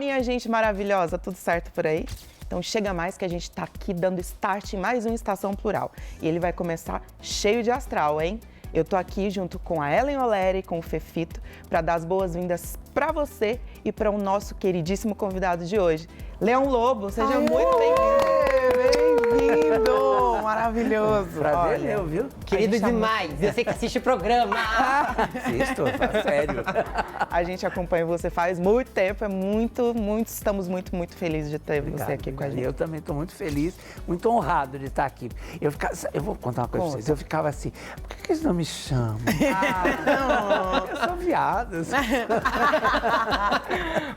minha gente maravilhosa, tudo certo por aí? Então chega mais que a gente tá aqui dando start em mais uma Estação Plural. E ele vai começar cheio de astral, hein? Eu tô aqui junto com a Ellen Oleri e com o Fefito para dar as boas-vindas para você e para o nosso queridíssimo convidado de hoje, Leão Lobo. Seja muito bem-vindo! Bem-vindo! Maravilhoso! Prazer meu, viu? Querido demais! Eu sei que assiste o programa! Assisto, sério. A gente acompanha você faz muito tempo, estamos muito felizes de ter você aqui com a gente. Eu também estou muito feliz, muito honrado de estar aqui. Eu vou contar uma coisa pra vocês, eu ficava assim, por que eles não me chamam? Não, eu sou viado.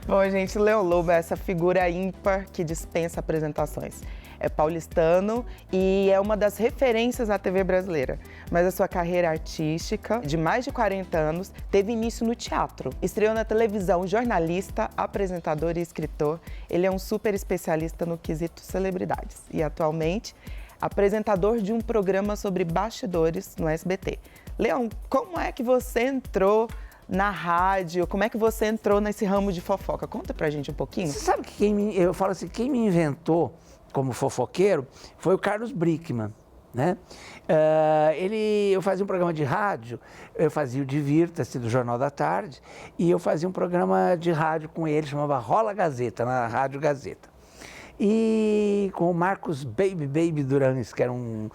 Bom, gente, Leão Lobo é essa figura ímpar que dispensa apresentações. É paulistano e é uma das referências na TV brasileira. Mas a sua carreira artística, de mais de 40 anos, teve início no teatro. Estreou na televisão, jornalista, apresentador e escritor. Ele é um super especialista no quesito celebridades e, atualmente, apresentador de um programa sobre bastidores no SBT. Leão, como é que você entrou na rádio? Como é que você entrou nesse ramo de fofoca? Conta pra gente um pouquinho. Você sabe que eu falo assim, quem me inventou como fofoqueiro foi o Carlos Brickman, né? Eu fazia um programa de rádio, eu fazia o Divirta-se do Jornal da Tarde, e eu fazia um programa de rádio com ele, chamava Rola Gazeta, na Rádio Gazeta. E com o Marcos Baby Durans, que era um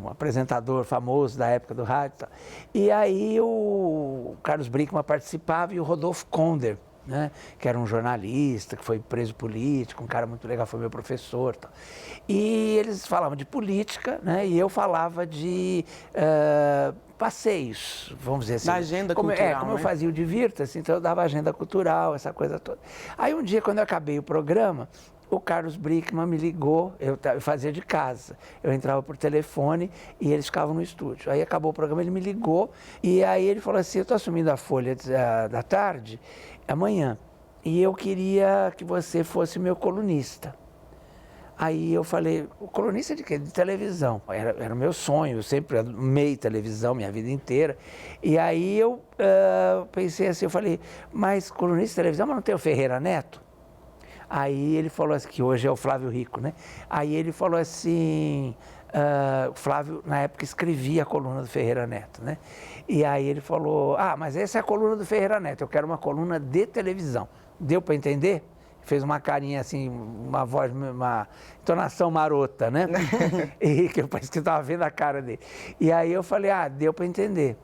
apresentador famoso da época do rádio. E aí o Carlos Brickman participava e o Rodolfo Konder, né, que era um jornalista, que foi preso político, um cara muito legal, foi meu professor. Tal. E eles falavam de política, né, e eu falava de passeios, vamos dizer assim. Da agenda cultural, como né? eu fazia o Divirta-se, então eu dava agenda cultural, essa coisa toda. Aí um dia, quando eu acabei o programa, o Carlos Brickman me ligou, eu fazia de casa, eu entrava por telefone e eles ficavam no estúdio. Aí acabou o programa, ele me ligou e aí ele falou assim, eu estou assumindo a Folha da Tarde amanhã e eu queria que você fosse meu colunista. Aí eu falei, o colunista de quê? De televisão. Era o meu sonho, eu sempre amei televisão minha vida inteira. E aí eu pensei assim, eu falei, mas colunista de televisão, mas não tem o Ferreira Neto? Aí ele falou assim, que hoje é o Flávio Rico, né? Aí ele falou assim, o Flávio na época escrevia a coluna do Ferreira Neto, né? E aí ele falou, mas essa é a coluna do Ferreira Neto, eu quero uma coluna de televisão. Deu para entender? Fez uma carinha assim, uma voz, uma entonação marota, né? E que parece que estava vendo a cara dele. E aí eu falei, deu para entender.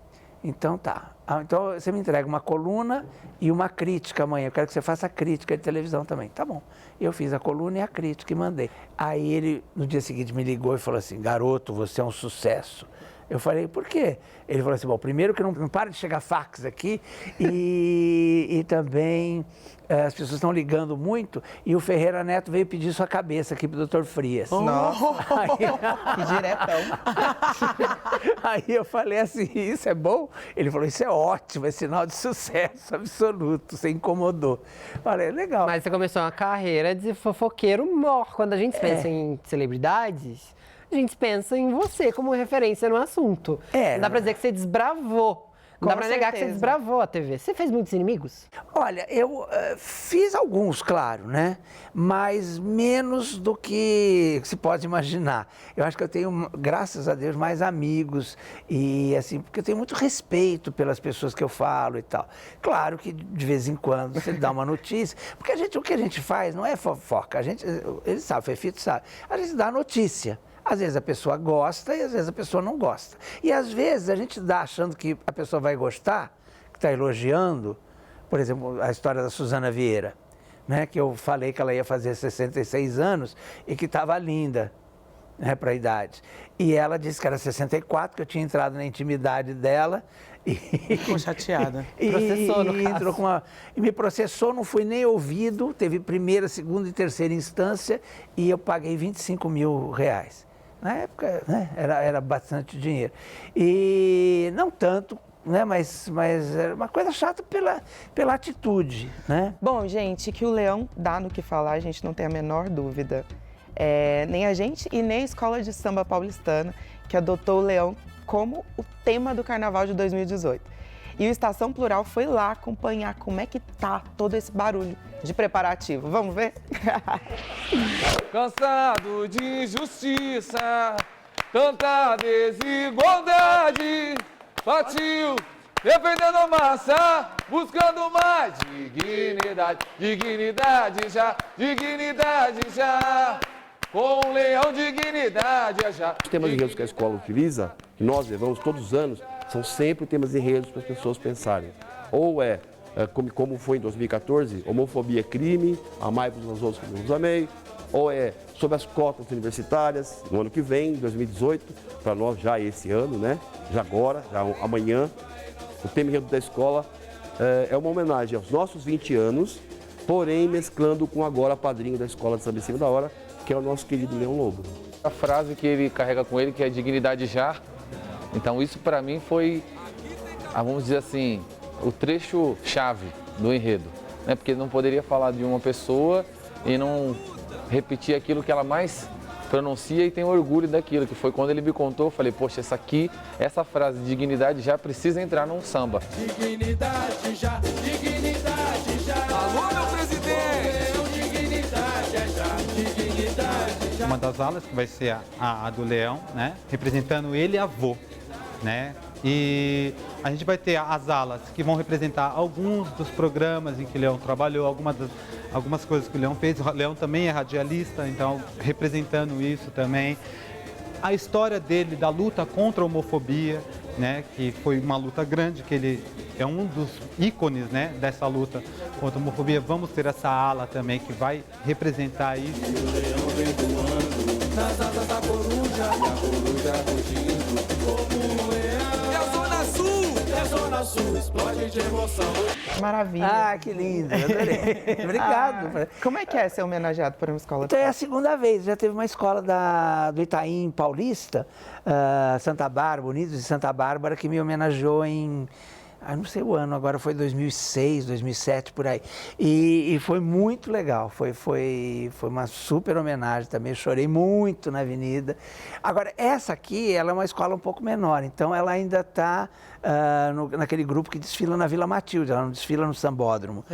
Então tá. Então você me entrega uma coluna e uma crítica amanhã. Eu quero que você faça a crítica de televisão também. Tá bom. Eu fiz a coluna e a crítica e mandei. Aí ele, no dia seguinte, me ligou e falou assim, garoto, você é um sucesso. Eu falei, por quê? Ele falou assim, bom, primeiro que não para de chegar fax aqui e também as pessoas estão ligando muito e o Ferreira Neto veio pedir sua cabeça aqui pro Dr. Frias. Nossa, que diretão. Aí eu falei assim, isso é bom? Ele falou, isso é ótimo, é sinal de sucesso absoluto, você incomodou. Falei, legal. Mas você começou uma carreira de fofoqueiro mor. Quando a gente pensa em celebridades, a gente pensa em você como referência no assunto. Não dá pra dizer que você desbravou. Não dá pra negar que você desbravou a TV. Você fez muitos inimigos? Olha, eu fiz alguns, claro, né? Mas menos do que se pode imaginar. Eu acho que eu tenho, graças a Deus, mais amigos e assim, porque eu tenho muito respeito pelas pessoas que eu falo e tal. Claro que de vez em quando você dá uma notícia, porque o que a gente faz não é fofoca. Ele sabe, o Fefito sabe. A gente dá notícia. Às vezes a pessoa gosta e às vezes a pessoa não gosta. E às vezes a gente dá achando que a pessoa vai gostar, que está elogiando, por exemplo, a história da Suzana Vieira, né? Que eu falei que ela ia fazer 66 anos e que estava linda, né, para a idade. E ela disse que era 64, que eu tinha entrado na intimidade dela. Ficou chateada. Processou, no caso. E me processou, não fui nem ouvido, teve primeira, segunda e terceira instância e eu paguei R$25 mil. Na época, né, era bastante dinheiro. E não tanto, né, mas era uma coisa chata pela atitude, né? Bom, gente, que o Leão dá no que falar, a gente não tem a menor dúvida. Nem a gente e nem a Escola de Samba Paulistana, que adotou o Leão como o tema do Carnaval de 2018. E o Estação Plural foi lá acompanhar como é que tá todo esse barulho de preparativo. Vamos ver? Cansado de injustiça, tanta desigualdade, partiu defendendo a massa, buscando mais dignidade, dignidade já, com um leão dignidade já. Os temas de enredos que a escola utiliza, que nós levamos todos os anos, são sempre temas de enredos para as pessoas pensarem. Ou como foi em 2014, homofobia é crime, amai-vos uns aos outros como eu vos amei. Ou sobre as cotas universitárias, no ano que vem, 2018, para nós já esse ano, né? Já agora, já amanhã. O tema enredo da escola é uma homenagem aos nossos 20 anos, porém mesclando com agora padrinho da escola de Samba em Cima da Hora, que é o nosso querido Leão Lobo. A frase que ele carrega com ele, que é dignidade já, então isso para mim foi, vamos dizer assim, o trecho-chave do enredo, né? Porque ele não poderia falar de uma pessoa e não repetir aquilo que ela mais pronuncia e tem orgulho daquilo, que foi quando ele me contou, eu falei, poxa, essa frase de dignidade já precisa entrar num samba. Dignidade já, alô meu presidente, dignidade já. Uma das alas que vai ser a do Leão, né, representando ele avô, né, e a gente vai ter as alas que vão representar alguns dos programas em que o Leão trabalhou, algumas coisas que o Leão fez. O Leão também é radialista, então representando isso também. A história dele da luta contra a homofobia, né, que foi uma luta grande, que ele é um dos ícones, né, dessa luta contra a homofobia. Vamos ter essa ala também que vai representar isso. O leão vem voando nas asas da coruja, a coruja rugindo como um leão. É a Zona Sul, explode de emoção. Maravilha. Ah, que lindo, eu adorei. Obrigado. Como é que é ser homenageado por uma escola? Então é a segunda vez, já teve uma escola do Itaim Paulista, Santa Bárbara, Unidos de Santa Bárbara, que me homenageou em, não sei o ano, agora foi 2006, 2007, por aí. E foi muito legal, foi uma super homenagem também, chorei muito na avenida. Agora, essa aqui, ela é uma escola um pouco menor, então ela ainda está naquele grupo que desfila na Vila Matilde, ela não desfila no Sambódromo.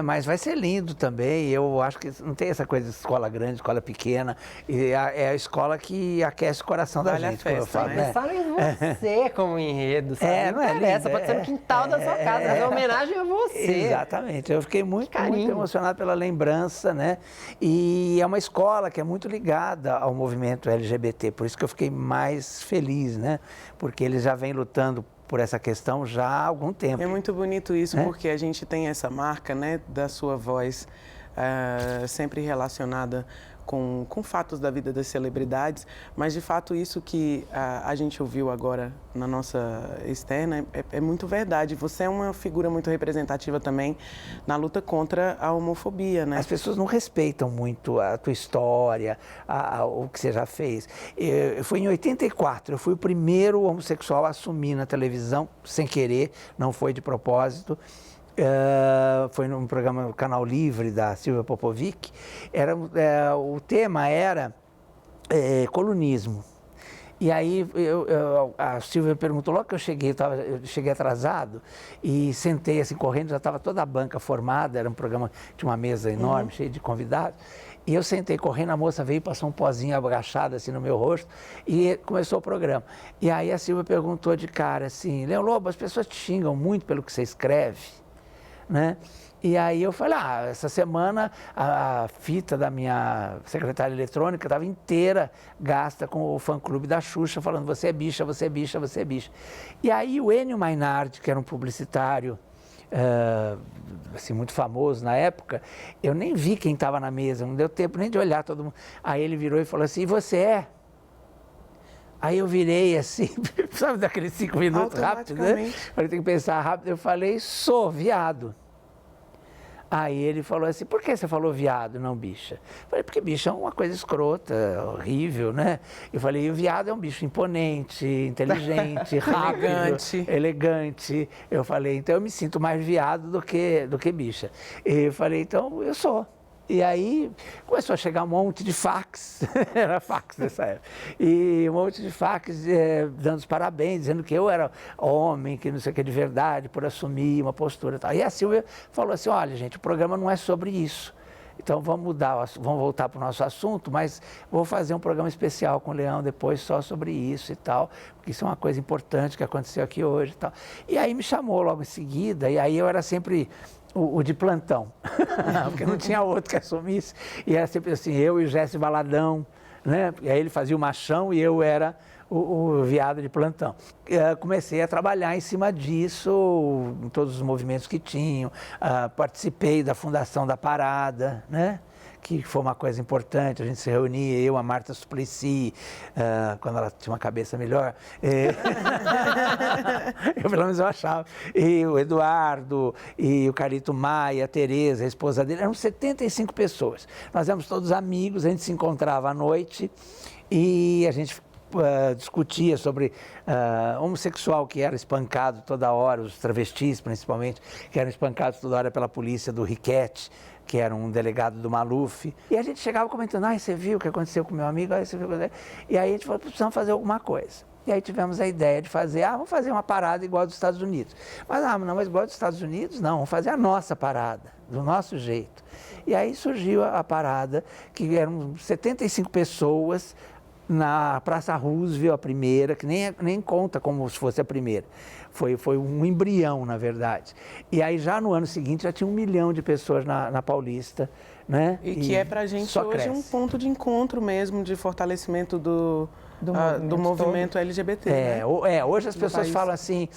Mas vai ser lindo também, eu acho que não tem essa coisa de escola grande, escola pequena, é a escola que aquece o coração da gente, como eu falo, né? Pensaram em você como enredo, sabe? Não é lindo, pode ser no quintal da sua casa, mas é homenagem a você. Exatamente, eu fiquei muito emocionado pela lembrança, né? E é uma escola que é muito ligada ao movimento LGBT, por isso que eu fiquei mais feliz, né? Porque eles já vêm lutando por essa questão já há algum tempo. É muito bonito isso, porque a gente tem essa marca, né, da sua voz sempre relacionada com fatos da vida das celebridades, mas de fato isso que a gente ouviu agora na nossa externa é muito verdade. Você é uma figura muito representativa também na luta contra a homofobia, né? As pessoas não respeitam muito a tua história, o que você já fez. Foi em 84, eu fui o primeiro homossexual a assumir na televisão, sem querer, não foi de propósito. Foi num programa no Canal Livre da Silvia Popovic. O tema era colunismo. E aí a Silvia perguntou, logo que eu cheguei atrasado e sentei assim correndo, já estava toda a banca formada, era um programa, tinha uma mesa enorme, cheia de convidados. E eu sentei correndo, a moça veio e passou um pozinho agachado assim no meu rosto e começou o programa. E aí a Silvia perguntou de cara assim, Leão Lobo, as pessoas te xingam muito pelo que você escreve, né? E aí eu falei, essa semana a fita da minha secretária eletrônica estava inteira gasta com o fã-clube da Xuxa, falando você é bicha, você é bicha, você é bicha. E aí o Enio Mainardi, que era um publicitário assim, muito famoso na época, eu nem vi quem estava na mesa, não deu tempo nem de olhar todo mundo. Aí ele virou e falou assim, e você é? Aí eu virei assim, sabe daqueles 5 minutos rápido, né? Falei, tem que pensar rápido. Eu falei, sou viado. Aí ele falou assim, por que você falou viado, não bicha? Eu falei, porque bicha é uma coisa escrota, horrível, né? Eu falei, o viado é um bicho imponente, inteligente, rápido, elegante. Eu falei, então eu me sinto mais viado do que bicha. E eu falei, então eu sou. E aí começou a chegar um monte de fax, era fax nessa época, e um monte de fax dando os parabéns, dizendo que eu era homem, que não sei o que de verdade, por assumir uma postura e tal. E a Silvia falou assim, olha gente, o programa não é sobre isso. Então vamos mudar, vamos voltar para o nosso assunto, mas vou fazer um programa especial com o Leão depois só sobre isso e tal, porque isso é uma coisa importante que aconteceu aqui hoje e tal. E aí me chamou logo em seguida, e aí eu era sempre o de plantão, porque não tinha outro que assumisse, e era sempre assim, eu e o Jesse Valadão, né? E aí ele fazia o machão e eu era o viado de plantão. Comecei a trabalhar em cima disso, em todos os movimentos que tinham, participei da fundação da Parada, né? Que foi uma coisa importante, a gente se reunia, eu, a Marta Suplicy, quando ela tinha uma cabeça melhor, eu pelo menos eu achava, e o Eduardo, e o Carlito Maia, a Tereza, a esposa dele, eram 75 pessoas. Nós éramos todos amigos, a gente se encontrava à noite e a gente discutia sobre homossexual que era espancado toda hora, os travestis principalmente, que eram espancados toda hora pela polícia do Riquete, que era um delegado do Maluf. E a gente chegava comentando, você viu o que aconteceu com meu amigo? Você viu? E aí a gente falou, precisamos fazer alguma coisa. E aí tivemos a ideia de fazer, vamos fazer uma parada igual dos Estados Unidos. Mas, mas igual dos Estados Unidos, não, vamos fazer a nossa parada, do nosso jeito. E aí surgiu a parada, que eram 75 pessoas, na Praça Roosevelt, a primeira, que nem conta como se fosse a primeira. Foi um embrião, na verdade. E aí, já no ano seguinte, já tinha 1 milhão de pessoas na Paulista, né? E que é pra gente hoje cresce. Um ponto de encontro mesmo, de fortalecimento do movimento LGBT. Né? Hoje as pessoas falam assim,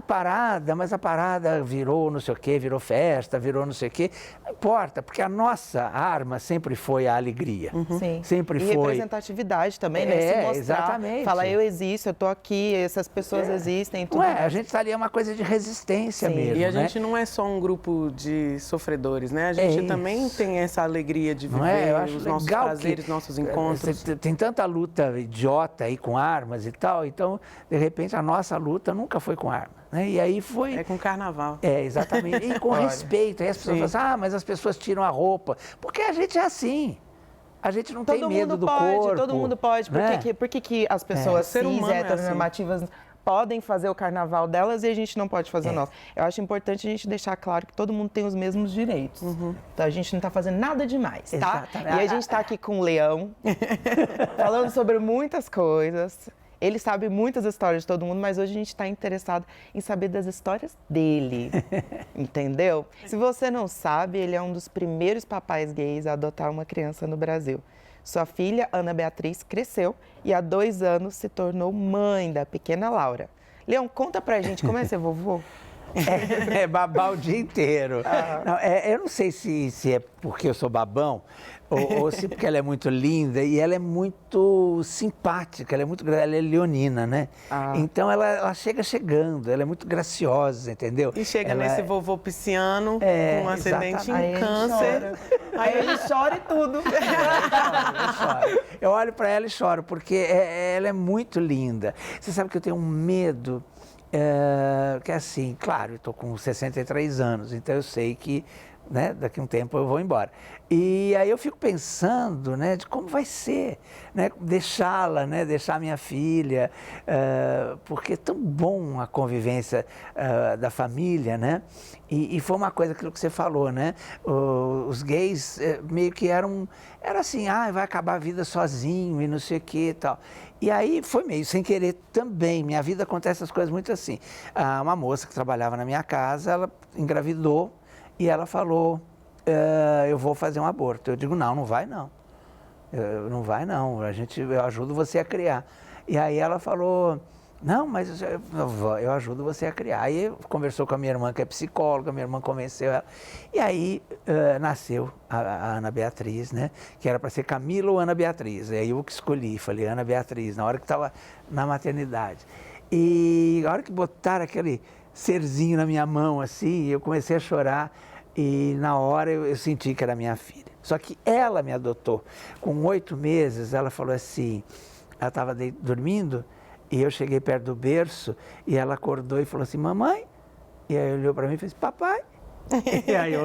parada, mas a parada virou não sei o quê, virou festa, virou não sei o quê. Não importa, porque a nossa arma sempre foi a alegria. Sim. Sempre foi. E representatividade também, né? Se mostrar, exatamente. Falar, eu existo, eu tô aqui, essas pessoas existem. Tudo a gente está ali, é uma coisa de resistência mesmo. E a gente não é só um grupo de sofredores, né? A gente também tem essa alegria de viver os nossos prazeres, nossos encontros. Tem tanta luta idiota aí com armas e tal, então, de repente, a nossa luta nunca foi com arma. Né? E aí foi... É com carnaval. Exatamente. E com respeito. Aí as pessoas falam assim, mas as pessoas tiram a roupa. Porque a gente é assim. A gente não tem medo do corpo. Todo mundo pode. Por que as pessoas cis, heteronormativas podem fazer o carnaval delas e a gente não pode fazer o nosso? Eu acho importante a gente deixar claro que todo mundo tem os mesmos direitos. Então a gente não está fazendo nada demais, tá? Exatamente. E a gente está aqui com o Leão, falando sobre muitas coisas. Ele sabe muitas histórias de todo mundo, mas hoje a gente está interessado em saber das histórias dele, entendeu? Se você não sabe, ele é um dos primeiros papais gays a adotar uma criança no Brasil. Sua filha, Ana Beatriz, cresceu e há 2 anos se tornou mãe da pequena Laura. Leão, conta pra gente como é ser vovô. Babar o dia inteiro. Não, eu não sei se é porque eu sou babão ou se porque ela é muito linda e ela é muito simpática, ela é leonina, né? Então ela chega chegando, ela é muito graciosa, entendeu? E chega nesse vovô pisciano com um ascendente em câncer. Aí ele chora e tudo. Eu olho para ela e choro, porque ela é muito linda. Você sabe que eu tenho um medo... que é assim, claro, eu estou com 63 anos, então eu sei que daqui a um tempo eu vou embora. E aí eu fico pensando de como vai ser, deixá-la, deixar minha filha, porque é tão bom a convivência da família, E foi uma coisa, aquilo que você falou, os gays meio que era assim, vai acabar a vida sozinho e não sei o que e tal. E aí foi meio sem querer também, minha vida acontece essas coisas muito assim. Uma moça que trabalhava na minha casa, ela engravidou e ela falou, eu vou fazer um aborto. Eu digo, não vai não. Não vai não, eu ajudo você a criar. E aí ela falou... Não, mas eu ajudo você a criar. Aí conversou com a minha irmã, que é psicóloga, minha irmã convenceu ela. E aí nasceu a Ana Beatriz, que era para ser Camila ou Ana Beatriz. Aí eu que escolhi, falei Ana Beatriz, na hora que estava na maternidade. E a hora que botaram aquele serzinho na minha mão, assim, eu comecei a chorar. E na hora eu senti que era minha filha. Só que ela me adotou. Com 8 meses, ela falou assim, ela estava dormindo, e eu cheguei perto do berço e ela acordou e falou assim, mamãe? E aí olhou para mim e fez, papai? E aí eu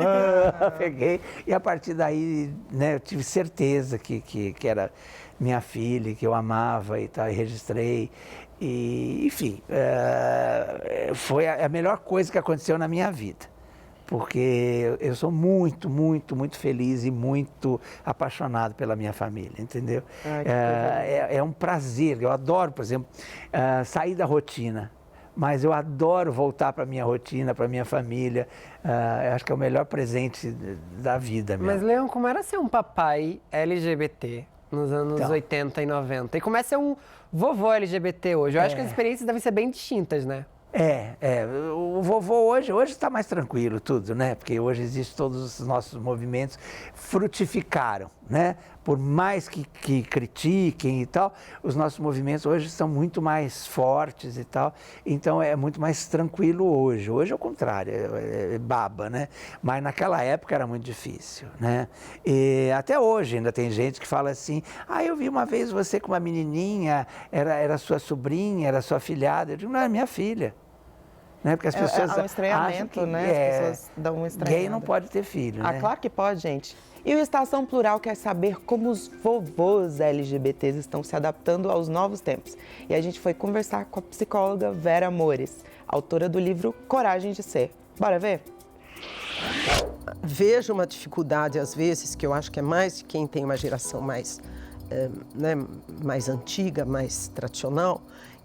peguei, e a partir daí, né, eu tive certeza que era minha filha, que eu amava e tal, e registrei. E, enfim, foi a melhor coisa que aconteceu na minha vida. Porque eu sou muito, muito, muito feliz e muito apaixonado pela minha família, entendeu? É um prazer, eu adoro, por exemplo, sair da rotina. Mas eu adoro voltar para a minha rotina, para a minha família. Eu acho que é o melhor presente da vida mesmo. Mas, Leão, como era ser um papai LGBT nos anos 80 e 90? E como é ser um vovô LGBT hoje? Eu acho que as experiências devem ser bem distintas, né? O vovô hoje está mais tranquilo tudo, né? Porque hoje existem todos os nossos movimentos, frutificaram, né? Por mais que critiquem e tal, os nossos movimentos hoje são muito mais fortes e tal, então é muito mais tranquilo hoje. Hoje é o contrário, é baba, né? Mas naquela época era muito difícil, né? E até hoje ainda tem gente que fala assim, eu vi uma vez você com uma menininha, era sua sobrinha, era sua filhada. Eu digo, não, é minha filha. Né? Porque as pessoas um estranhamento, né? As pessoas dão um estranhamento. Gay não pode ter filho, né? Claro que pode, gente. E o Estação Plural quer saber como os vovôs LGBTs estão se adaptando aos novos tempos. E a gente foi conversar com a psicóloga Vera Amores, autora do livro Coragem de Ser. Bora ver? Vejo uma dificuldade, às vezes, que eu acho que é mais de quem tem uma geração mais, mais antiga, mais tradicional,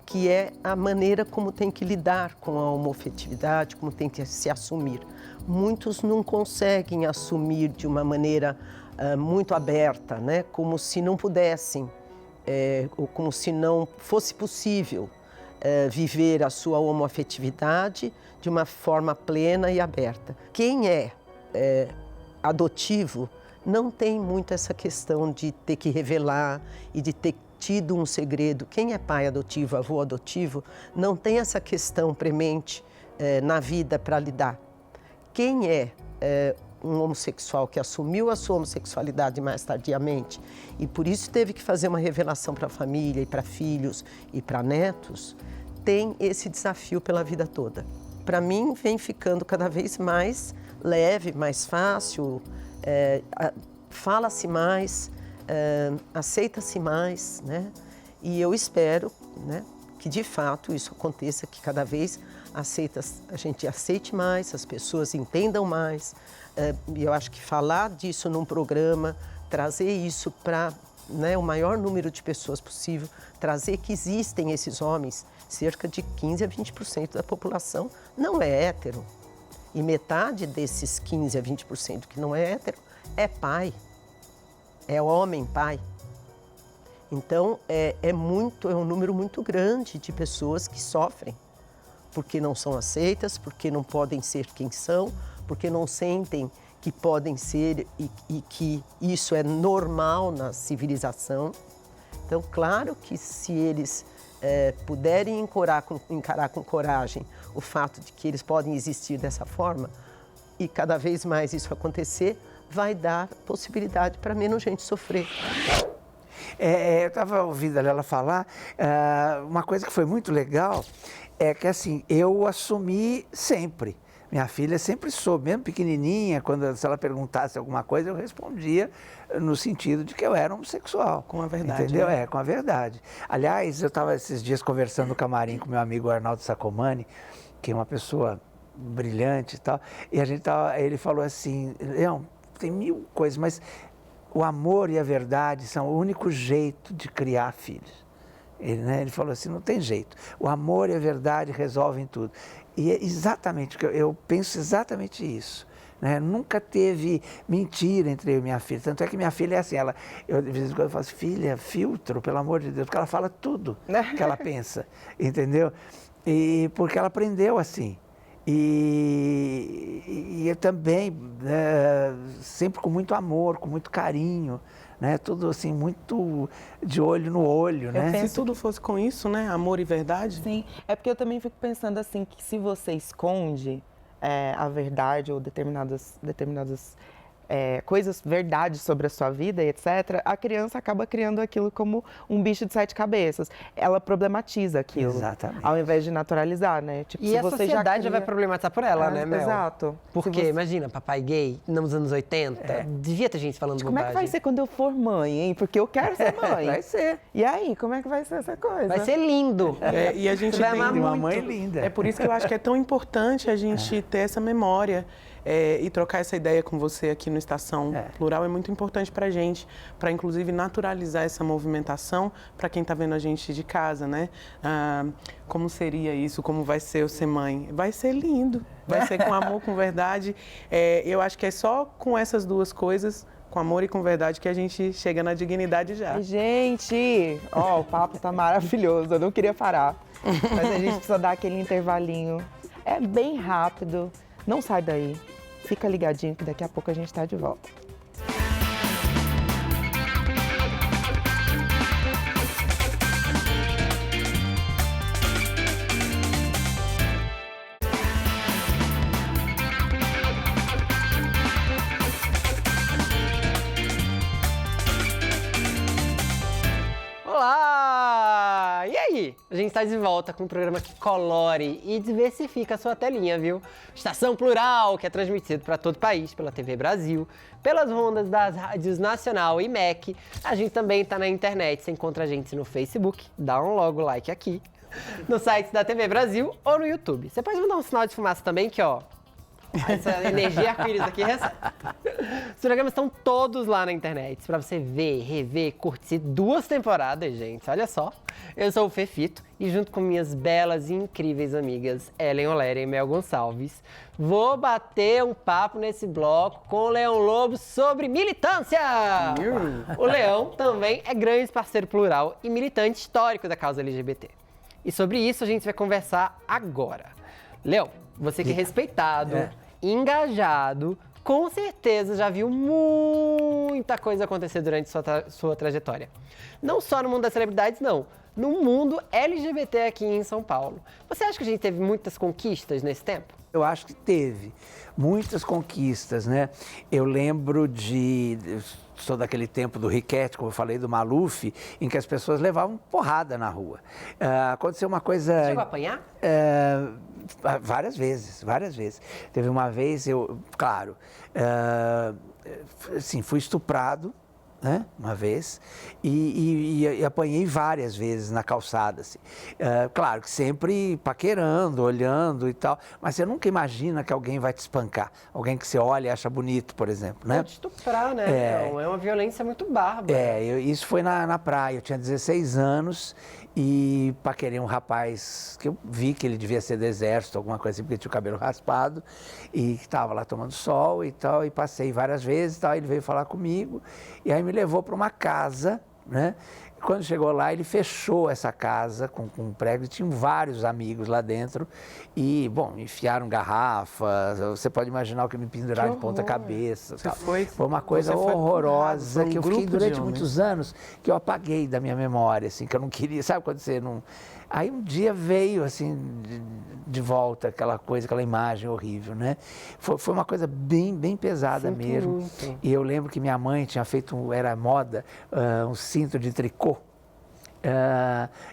que é a maneira como tem que lidar com a homoafetividade, como tem que se assumir. Muitos não conseguem assumir de uma maneira muito aberta, né? Como se não pudessem, ou como se não fosse possível viver a sua homoafetividade de uma forma plena e aberta. Quem é adotivo não tem muito essa questão de ter que revelar e de ter tido um segredo. Quem é pai adotivo, avô adotivo, não tem essa questão premente na vida para lidar. Quem é um homossexual que assumiu a sua homossexualidade mais tardiamente e por isso teve que fazer uma revelação para a família e para filhos e para netos, tem esse desafio pela vida toda. Para mim, vem ficando cada vez mais leve, mais fácil, fala-se mais, aceita-se mais, né? E eu espero, né, que de fato isso aconteça, que cada vez a gente aceite mais, as pessoas entendam mais. E eu acho que falar disso num programa, trazer isso para, né, o maior número de pessoas possível, trazer que existem esses homens, cerca de 15 a 20% da população não é hétero. E metade desses 15 a 20% que não é hétero é pai, é homem pai. Então, é um número muito grande de pessoas que sofrem, porque não são aceitas, porque não podem ser quem são, porque não sentem que podem ser e que isso é normal na civilização. Então, claro que se eles puderem encarar com coragem o fato de que eles podem existir dessa forma, e cada vez mais isso acontecer, vai dar possibilidade para menos gente sofrer. Eu estava ouvindo ela falar, uma coisa que foi muito legal é que assim, eu assumi sempre. Minha filha sempre soube, mesmo pequenininha, se ela perguntasse alguma coisa, eu respondia no sentido de que eu era homossexual. Com a verdade. Entendeu? Né? Com a verdade. Aliás, eu estava esses dias conversando no camarim com meu amigo Arnaldo Sacomani, que é uma pessoa brilhante e tal, e ele falou assim, Leão, tem mil coisas, mas o amor e a verdade são o único jeito de criar filhos. Ele falou assim, não tem jeito. O amor e a verdade resolvem tudo. E é exatamente, eu penso exatamente isso. Né? Nunca teve mentira entre eu e minha filha. Tanto é que minha filha é assim, de vez em quando eu falo assim, filha, filtro, pelo amor de Deus, porque ela fala tudo que ela pensa, entendeu? E porque ela aprendeu assim. E eu também, sempre com muito amor, com muito carinho, né? Tudo assim, muito de olho no olho, né? Se tudo fosse com isso, né? Amor e verdade. Sim, é porque eu também fico pensando assim, que se você esconde a verdade ou determinadas coisas, verdades sobre a sua vida e etc., a criança acaba criando aquilo como um bicho de 7 cabeças. Ela problematiza aquilo. Exatamente. Ao invés de naturalizar, né? Tipo, E se a você sociedade já vai problematizar por ela, né, Mel? Exato. Porque, imagina, papai gay, nos anos 80, devia ter gente falando Como é que vai ser quando eu for mãe, hein? Porque eu quero ser mãe. Vai ser. E aí, como é que vai ser essa coisa? Vai ser lindo. E a gente Você vai tem amar uma muito. mãe linda. É por isso que eu acho que é tão importante a gente ter essa memória e trocar essa ideia com você aqui no Estação Plural é muito importante para a gente, para inclusive naturalizar essa movimentação para quem está vendo a gente de casa, né? Como seria isso? Como vai ser eu ser mãe? Vai ser lindo, vai ser com amor, com verdade. Eu acho que é só com essas duas coisas, com amor e com verdade, que a gente chega na dignidade já. Gente, o papo tá maravilhoso, eu não queria parar. Mas a gente precisa dar aquele intervalinho. É bem rápido, não sai daí. Fica ligadinho que daqui a pouco a gente tá de volta. Olá! E aí? A gente está de volta com um programa que colore e diversifica a sua telinha, viu? Estação Plural, que é transmitido para todo o país pela TV Brasil, pelas ondas das rádios Nacional e MEC. A gente também está na internet, você encontra a gente no Facebook, dá um logo like aqui, no site da TV Brasil ou no YouTube. Você pode mandar um sinal de fumaça também, que ó, essa energia arco-íris aqui recebe. Os programas estão todos lá na internet pra você ver, rever, curtir 2 temporadas, gente. Olha só. Eu sou o Fefito e junto com minhas belas e incríveis amigas Ellen Oléria e Mel Gonçalves, vou bater um papo nesse bloco com o Leão Lobo sobre militância. O Leão também é grande parceiro plural e militante histórico da causa LGBT. E sobre isso a gente vai conversar agora. Leão, você que é respeitado, engajado, com certeza já viu muita coisa acontecer durante sua trajetória. Não só no mundo das celebridades, não. No mundo LGBT aqui em São Paulo. Você acha que a gente teve muitas conquistas nesse tempo? Eu acho que teve muitas conquistas, né? Eu lembro sou daquele tempo do Riquete, como eu falei, do Maluf, em que as pessoas levavam porrada na rua. Aconteceu uma coisa... Chegou a apanhar? Várias vezes. Teve uma vez, fui estuprado, né, uma vez, e apanhei várias vezes na calçada, assim. Claro que sempre paquerando, olhando e tal, mas você nunca imagina que alguém vai te espancar, alguém que você olha e acha bonito, por exemplo, né? Pode estuprar, né? É uma violência muito bárbara. Isso foi na praia, eu tinha 16 anos e paquerei um rapaz que eu vi que ele devia ser do exército, alguma coisa assim, porque tinha o cabelo raspado e estava lá tomando sol e tal, e passei várias vezes e tal, ele veio falar comigo e aí me levou para uma casa, né? Quando chegou lá, ele fechou essa casa com um prego e tinham vários amigos lá dentro e, bom, enfiaram garrafas, você pode imaginar o que me penduraram de ponta cabeça. Foi uma coisa horrorosa que eu fiquei durante muitos anos, que eu apaguei da minha memória, assim, que eu não queria, sabe quando você não... Aí um dia veio, assim, de volta aquela coisa, aquela imagem horrível, né? Foi uma coisa bem pesada mesmo. Muito. E eu lembro que minha mãe tinha feito, era moda, um cinto de tricô.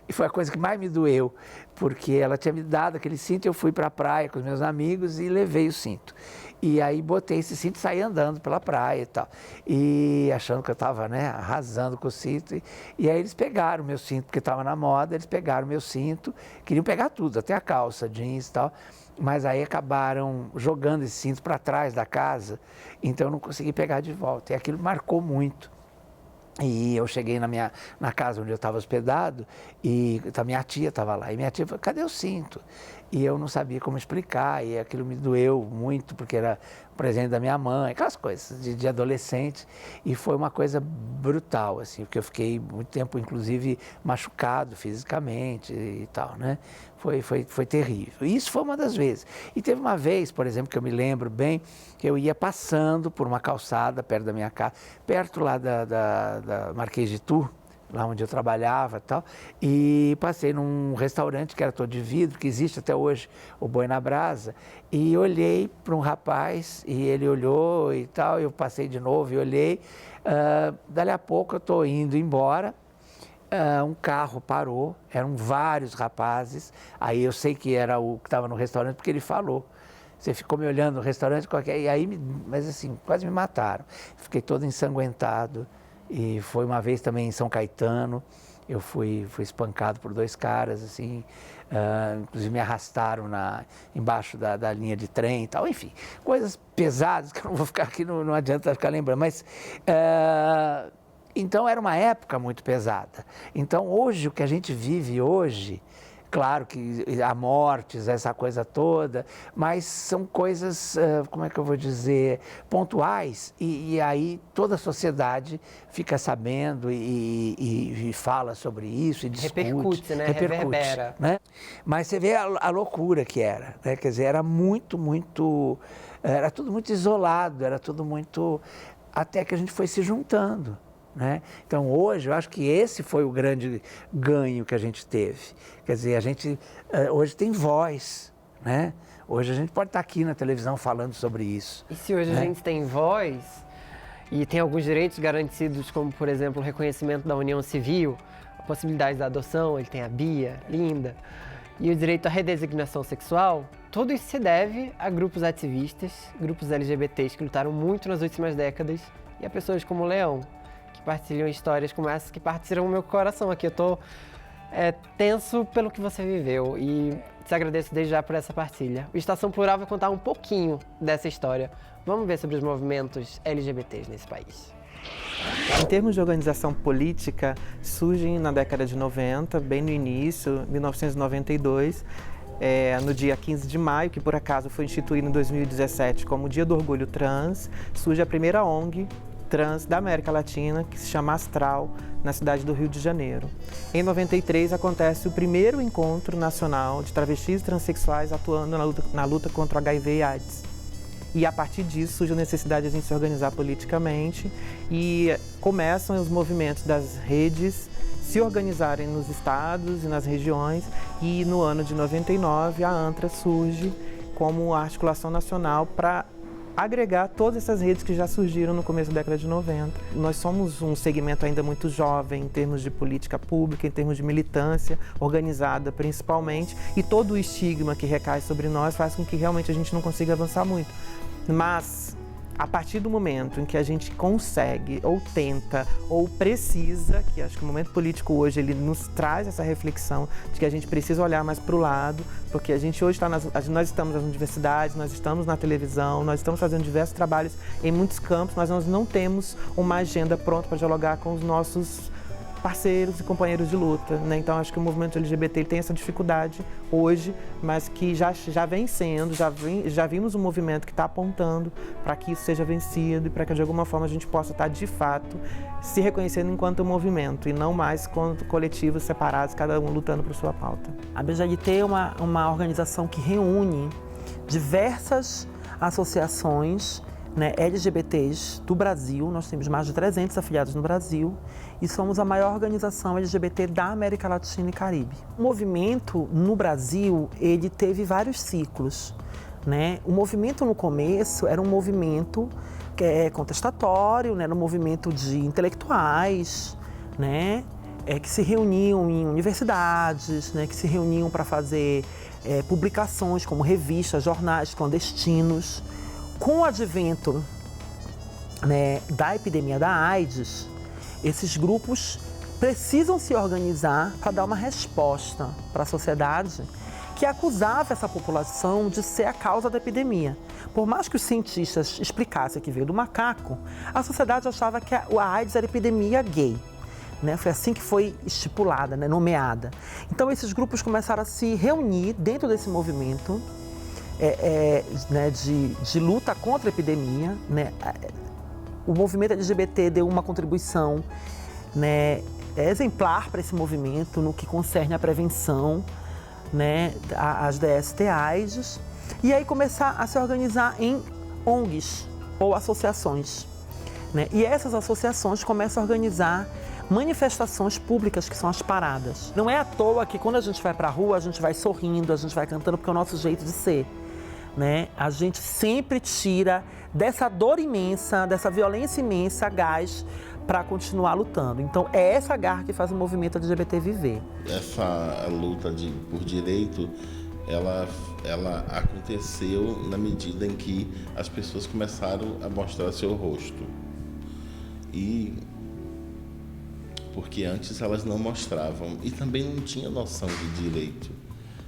E foi a coisa que mais me doeu, porque ela tinha me dado aquele cinto, eu fui para a praia com os meus amigos e levei o cinto. E aí botei esse cinto e saí andando pela praia e tal. E achando que eu estava, né, arrasando com o cinto. E aí eles pegaram o meu cinto, porque estava na moda, eles pegaram o meu cinto, queriam pegar tudo, até a calça, jeans e tal. Mas aí acabaram jogando esse cinto para trás da casa, então eu não consegui pegar de volta. E aquilo marcou muito. E eu cheguei na casa onde eu estava hospedado e a minha tia estava lá. E minha tia falou, cadê o cinto? E eu não sabia como explicar, e aquilo me doeu muito, porque era presente da minha mãe, aquelas coisas de adolescente. E foi uma coisa brutal, assim, porque eu fiquei muito tempo, inclusive, machucado fisicamente e tal, né? Foi terrível. E isso foi uma das vezes. E teve uma vez, por exemplo, que eu me lembro bem, que eu ia passando por uma calçada perto da minha casa, perto lá da Marquês de Tours, lá onde eu trabalhava e tal, e passei num restaurante que era todo de vidro, que existe até hoje, o Boi na Brasa, e olhei para um rapaz, e ele olhou e tal, eu passei de novo e olhei, dali a pouco eu estou indo embora, um carro parou, eram vários rapazes, aí eu sei que era o que estava no restaurante, porque ele falou. Você ficou me olhando no restaurante, e aí, mas assim, quase me mataram. Fiquei todo ensanguentado. E foi uma vez também em São Caetano, eu fui espancado por 2 caras, assim, inclusive me arrastaram embaixo da linha de trem e tal, enfim, coisas pesadas que eu não vou ficar aqui, não adianta ficar lembrando, mas... Então era uma época muito pesada. Então hoje, o que a gente vive hoje... Claro que há mortes, essa coisa toda, mas são coisas, como é que eu vou dizer, pontuais, e aí toda a sociedade fica sabendo e fala sobre isso, e discute. Repercute, né? Reverbera. Né? Mas você vê a loucura que era, né? Quer dizer, era era tudo muito isolado, era tudo muito... Até que a gente foi se juntando. Né? Então hoje eu acho que esse foi o grande ganho que a gente teve, quer dizer, a gente hoje tem voz, né? Hoje a gente pode estar aqui na televisão falando sobre isso. E se hoje, né, a gente tem voz e tem alguns direitos garantidos, como por exemplo o reconhecimento da união civil, a possibilidade da adoção, ele tem a Bia, Linda, e o direito à redesignação sexual, tudo isso se deve a grupos ativistas, grupos LGBTs que lutaram muito nas últimas décadas e a pessoas como o Leão, que partilham histórias como essas, que partilham o meu coração aqui. Eu tô tenso pelo que você viveu e te agradeço desde já por essa partilha. O Estação Plural vai contar um pouquinho dessa história. Vamos ver sobre os movimentos LGBTs nesse país. Em termos de organização política, surgem na década de 90, bem no início, 1992, no dia 15 de maio, que por acaso foi instituído em 2017 como Dia do Orgulho Trans, surge a primeira ONG trans da América Latina, que se chama Astral, na cidade do Rio de Janeiro. Em 93 acontece o primeiro encontro nacional de travestis e transexuais atuando na luta contra o HIV e AIDS. E a partir disso surge a necessidade de a gente se organizar politicamente e começam os movimentos das redes se organizarem nos estados e nas regiões, e no ano de 99 a ANTRA surge como articulação nacional para agregar todas essas redes que já surgiram no começo da década de 90. Nós somos um segmento ainda muito jovem em termos de política pública, em termos de militância organizada principalmente, e todo o estigma que recai sobre nós faz com que realmente a gente não consiga avançar muito. Mas a partir do momento em que a gente consegue, ou tenta, ou precisa, que acho que o momento político hoje ele nos traz essa reflexão de que a gente precisa olhar mais para o lado, porque a gente hoje nós estamos nas universidades, nós estamos na televisão, nós estamos fazendo diversos trabalhos em muitos campos, mas nós não temos uma agenda pronta para dialogar com os nossos parceiros e companheiros de luta, né? Então acho que o movimento LGBT ele tem essa dificuldade hoje, mas que já vem sendo, já vimos um movimento que está apontando para que isso seja vencido e para que de alguma forma a gente possa estar de fato se reconhecendo enquanto movimento e não mais quanto coletivos separados, cada um lutando por sua pauta. A BJLT é uma organização que reúne diversas associações, né, LGBTs do Brasil. Nós temos mais de 300 afiliados no Brasil e somos a maior organização LGBT da América Latina e Caribe. O movimento no Brasil, ele teve vários ciclos, né? O movimento no começo era um movimento contestatório, né? Era um movimento de intelectuais, né? Que se reuniam em universidades, né? Que se reuniam para fazer publicações como revistas, jornais clandestinos. Com o advento, né, da epidemia da AIDS, esses grupos precisam se organizar para dar uma resposta para a sociedade que acusava essa população de ser a causa da epidemia. Por mais que os cientistas explicassem que veio do macaco, a sociedade achava que a AIDS era epidemia gay. Né? Foi assim que foi estipulada, né, nomeada. Então esses grupos começaram a se reunir dentro desse movimento, né, de luta contra a epidemia, né? O movimento LGBT deu uma contribuição, né, exemplar para esse movimento no que concerne a prevenção, né, às DST/AIDS, e aí começar a se organizar em ONGs ou associações, né? E essas associações começam a organizar manifestações públicas que são as paradas. Não é à toa que quando a gente vai para a rua, a gente vai sorrindo, a gente vai cantando, porque é o nosso jeito de ser, né? A gente sempre tira dessa dor imensa, dessa violência imensa, gás para continuar lutando. Então, é essa garra que faz o movimento LGBT viver. Essa luta por direito, ela aconteceu na medida em que as pessoas começaram a mostrar seu rosto. E porque antes elas não mostravam e também não tinham noção de direito.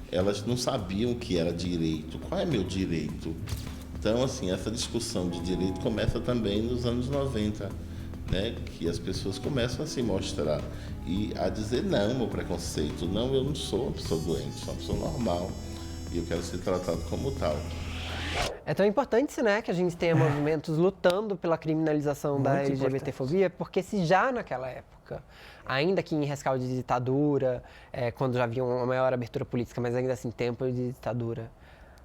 Elas não sabiam o que era direito, qual é meu direito. Então, assim, essa discussão de direito começa também nos anos 90, né? Que as pessoas começam a se mostrar e a dizer não ao preconceito. Não, eu não sou uma pessoa doente, sou uma pessoa normal e eu quero ser tratado como tal. É tão importante, né, que a gente tenha movimentos lutando pela criminalização da LGBTfobia, porque se já naquela época, ainda que em rescaldo de ditadura, quando já havia uma maior abertura política, mas ainda assim tempo de ditadura,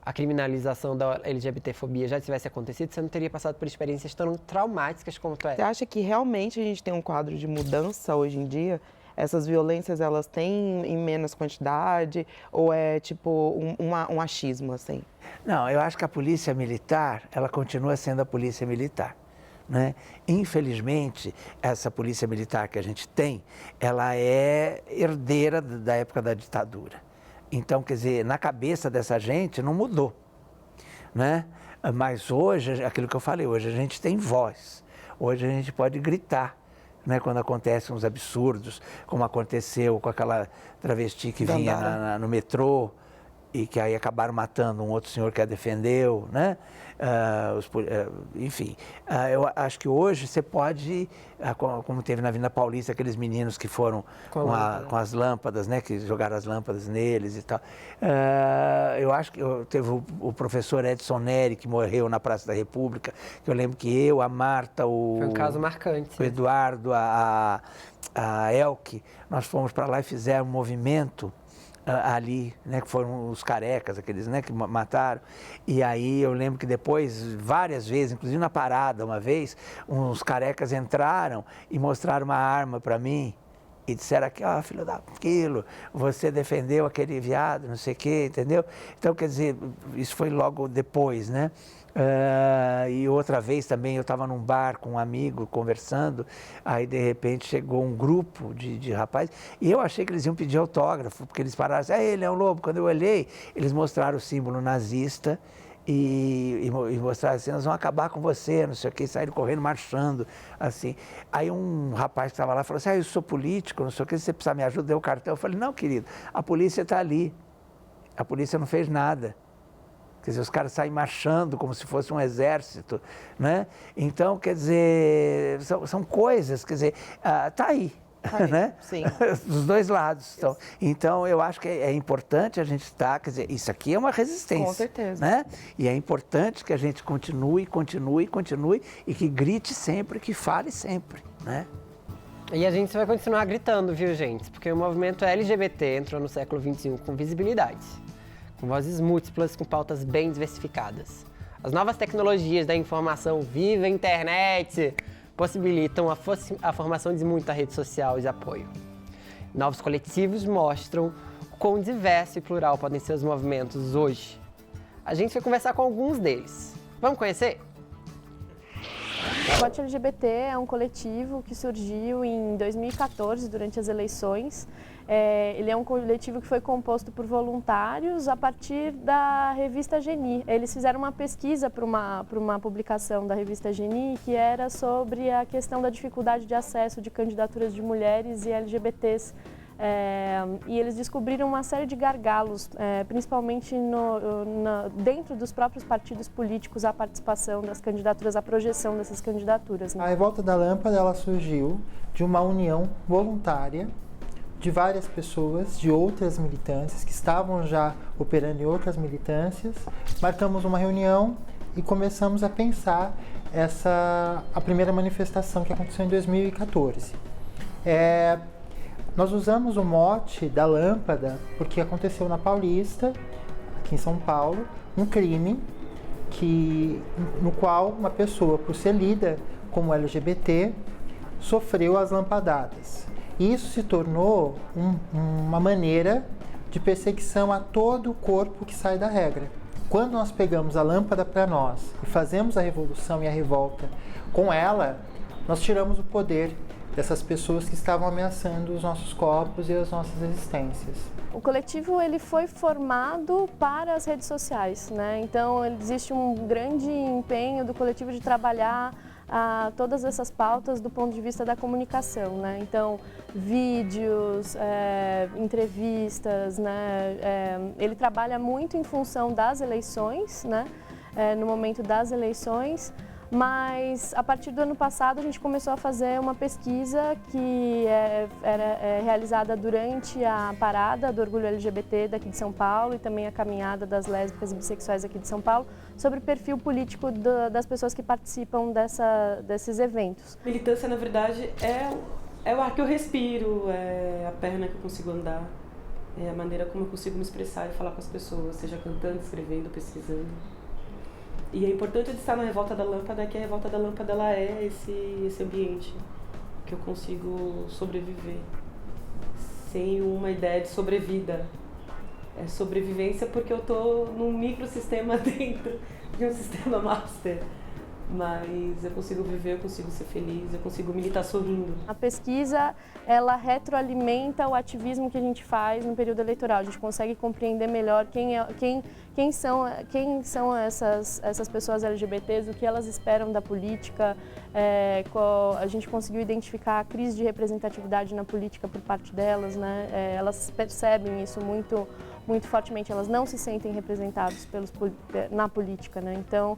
a criminalização da LGBTfobia já tivesse acontecido, você não teria passado por experiências tão traumáticas como tu é. Você acha que realmente a gente tem um quadro de mudança hoje em dia? Essas violências, elas têm em menos quantidade ou é tipo um achismo, assim? Não, eu acho que a polícia militar, ela continua sendo a polícia militar, né? Infelizmente, essa polícia militar que a gente tem, ela é herdeira da época da ditadura. Então, quer dizer, na cabeça dessa gente não mudou, né? Mas hoje, aquilo que eu falei, hoje a gente tem voz, hoje a gente pode gritar, né, quando acontecem uns absurdos, como aconteceu com aquela travesti que vinha no metrô e que aí acabaram matando um outro senhor que a defendeu, né? Enfim, eu acho que hoje você pode, como teve na Avenida Paulista, aqueles meninos que foram com as lâmpadas, né, que jogaram as lâmpadas neles e tal. Eu acho que teve o professor Edson Neri, que morreu na Praça da República, que eu lembro que eu, a Marta, foi um caso marcante. O Eduardo, a Elke, nós fomos para lá e fizemos um movimento ali, né, que foram os carecas, aqueles, né, que mataram. E aí eu lembro que depois, várias vezes, inclusive na parada uma vez, uns carecas entraram e mostraram uma arma para mim e disseram aqui, ó, filho daquilo, você defendeu aquele viado, não sei o quê, entendeu? Então, quer dizer, isso foi logo depois, né? E outra vez também eu estava num bar com um amigo conversando, aí de repente chegou um grupo de rapazes e eu achei que eles iam pedir autógrafo, porque eles pararam assim, ele é um lobo. Quando eu olhei, eles mostraram o símbolo nazista e mostraram assim, nós vamos acabar com você, não sei o que, saíram correndo, marchando, assim. Aí um rapaz que estava lá falou assim, eu sou político, não sei o que, se você precisar me ajudar, deu o cartão. Eu falei, não, querido, a polícia está ali, a polícia não fez nada. Quer dizer, os caras saem marchando como se fosse um exército, né? Então, quer dizer, são coisas, quer dizer, tá aí, né? Sim. Dos dois lados. Então, eu acho que é importante a gente estar, quer dizer, isso aqui é uma resistência. Com certeza. Né? E é importante que a gente continue e que grite sempre, que fale sempre, né? E a gente vai continuar gritando, viu, gente? Porque o movimento LGBT entrou no século XXI com visibilidade, com vozes múltiplas, com pautas bem diversificadas. As novas tecnologias da informação, viva a internet, possibilitam a formação de muita rede social de apoio. Novos coletivos mostram o quão diverso e plural podem ser os movimentos hoje. A gente vai conversar com alguns deles. Vamos conhecer? O Vote LGBT é um coletivo que surgiu em 2014, durante as eleições. Ele é um coletivo que foi composto por voluntários a partir da revista Geni. Eles fizeram uma pesquisa para uma publicação da revista Geni que era sobre a questão da dificuldade de acesso de candidaturas de mulheres e LGBTs. E eles descobriram uma série de gargalos, principalmente dentro dos próprios partidos políticos, a participação das candidaturas, a projeção dessas candidaturas. A Revolta da Lâmpada, ela surgiu de uma união voluntária de várias pessoas, de outras militâncias, que estavam já operando em outras militâncias. Marcamos uma reunião e começamos a pensar a primeira manifestação que aconteceu em 2014. Nós usamos o mote da lâmpada porque aconteceu na Paulista, aqui em São Paulo, um crime no qual uma pessoa, por ser lida como LGBT, sofreu as lampadadas. E isso se tornou uma maneira de perseguição a todo o corpo que sai da regra. Quando nós pegamos a lâmpada para nós e fazemos a revolução e a revolta com ela, nós tiramos o poder dessas pessoas que estavam ameaçando os nossos corpos e as nossas existências. O coletivo ele foi formado para as redes sociais, né? Então existe um grande empenho do coletivo de trabalhar todas essas pautas do ponto de vista da comunicação, né? Então vídeos, entrevistas, né? Ele trabalha muito em função das eleições, né? No momento das eleições. Mas a partir do ano passado a gente começou a fazer uma pesquisa que era realizada durante a parada do Orgulho LGBT daqui de São Paulo e também a caminhada das lésbicas e bissexuais aqui de São Paulo, sobre o perfil político das pessoas que participam desses eventos. Militância, na verdade, é o ar que eu respiro, é a perna que eu consigo andar, é a maneira como eu consigo me expressar e falar com as pessoas, seja cantando, escrevendo, pesquisando. E é importante de estar na Revolta da Lâmpada, que a Revolta da Lâmpada ela é esse ambiente que eu consigo sobreviver sem uma ideia de sobrevida. É sobrevivência porque eu estou num microsistema dentro de um sistema master. Mas eu consigo viver, eu consigo ser feliz, eu consigo militar sorrindo. A pesquisa, ela retroalimenta o ativismo que a gente faz no período eleitoral. A gente consegue compreender melhor quem são essas pessoas LGBTs, o que elas esperam da política. A gente conseguiu identificar a crise de representatividade na política por parte delas, né? Elas percebem isso muito fortemente, elas não se sentem representadas na política, né? Então,